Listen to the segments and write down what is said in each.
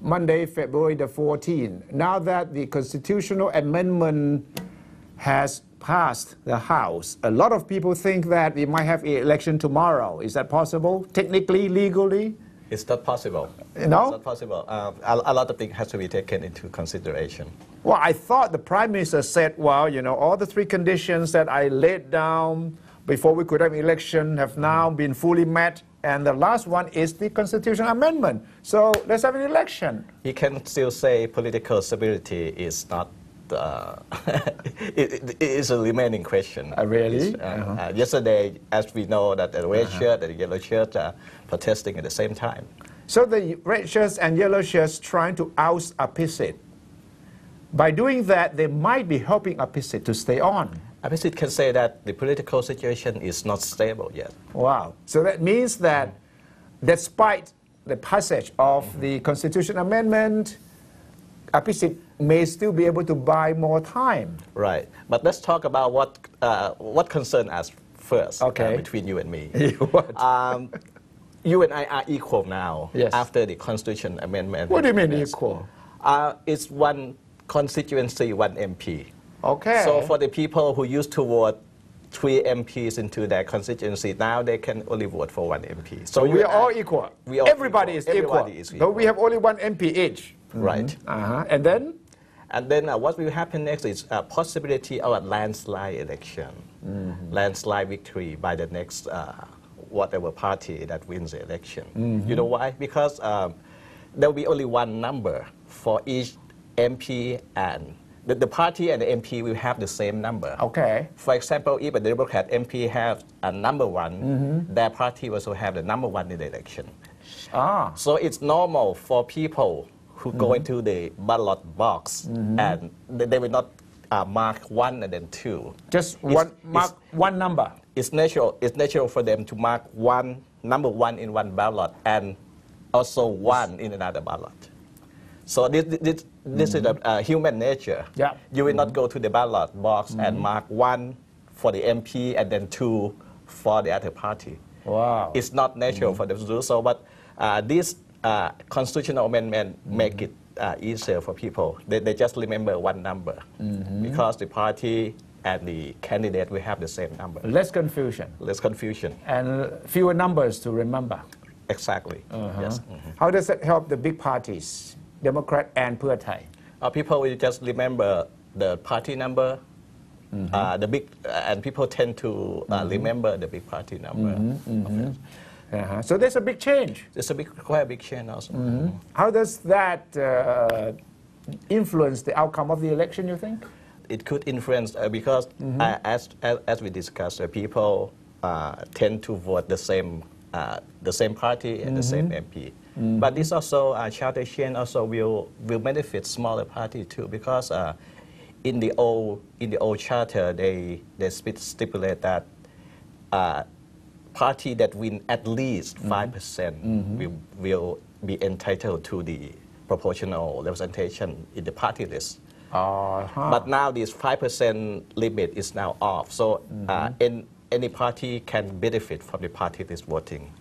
Monday, February the 14th. Now that the constitutional amendment has passed the House, a lot of people think that we might have an election tomorrow. Is that possible? Technically, legally? It's not possible. No? It's not possible. A lot of things have to be taken into consideration. Well, I thought the Prime Minister said, well, you know, all the three conditions that I laid down before we could have an election have now been fully met. And the last one is the constitutional amendment. So let's have an election. He can still say political stability is not, it is a remaining question. Really? Yesterday, as we know, that the red shirt and the yellow shirt are protesting at the same time. So the red shirts and yellow shirts trying to oust Apisit. By doing that, they might be helping Apisit to stay on. Apisit can say that the political situation is not stable yet. Wow. So that means that despite the passage of the Constitution Amendment, Apisit may still be able to buy more time. Right. But let's talk about what concerns us first, between you and me. You and I are equal now after the Constitution Amendment. What do you mean equal? It's one constituency, one MP. Okay. So for the people who used to vote 3 MPs into their constituency, now they can only vote for 1 MP. So we are all equal. Everybody is equal. But we have only 1 MP each. Right. And then? And then what will happen next is a possibility of a landslide election, landslide victory by the next whatever party that wins the election. You know why? Because there will be only one number for each MP, and the party and the MP will have the same number. Okay. For example, if a Democrat MP has a number 1, their party will also have the number 1 in the election. So it's normal for people who go into the ballot box and they will not mark 1 and then 2. Just mark one number. It's natural for them to mark number 1 in one ballot and also 1 in another ballot. So this is a human nature. Yeah. You will not go to the ballot box and mark 1 for the MP and then 2 for the other party. Wow. It's not natural for them to do so, but this constitutional amendment make it easier for people. They just remember one number because the party and the candidate will have the same number. Less confusion. Less confusion. And fewer numbers to remember. Exactly. Yes. How does that help the big parties, Democrat and Pheu Thai? People will just remember the party number, and people tend to remember the big party number. So there's a big change. It's quite a big change also. How does that influence the outcome of the election, you think? It could influence because, as we discussed, people tend to vote the same party and the same MP. But this also charter change also will benefit smaller party too, because in the old charter they stipulate that party that win at least 5% will be entitled to the proportional representation in the party list. But now this 5% limit is now off, so any party can benefit from the party list voting.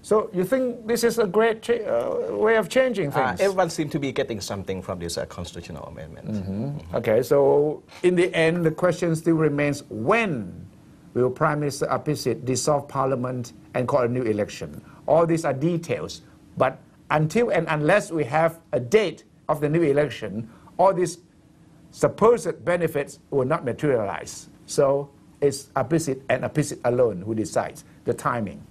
So you think this is a great way of changing things? Everyone seems to be getting something from this constitutional amendment. Okay, so in the end, the question still remains, when will Prime Minister Apisit dissolve Parliament and call a new election? All these are details, but until and unless we have a date of the new election, all these supposed benefits will not materialize. So it's Apisit and Apisit alone who decides the timing.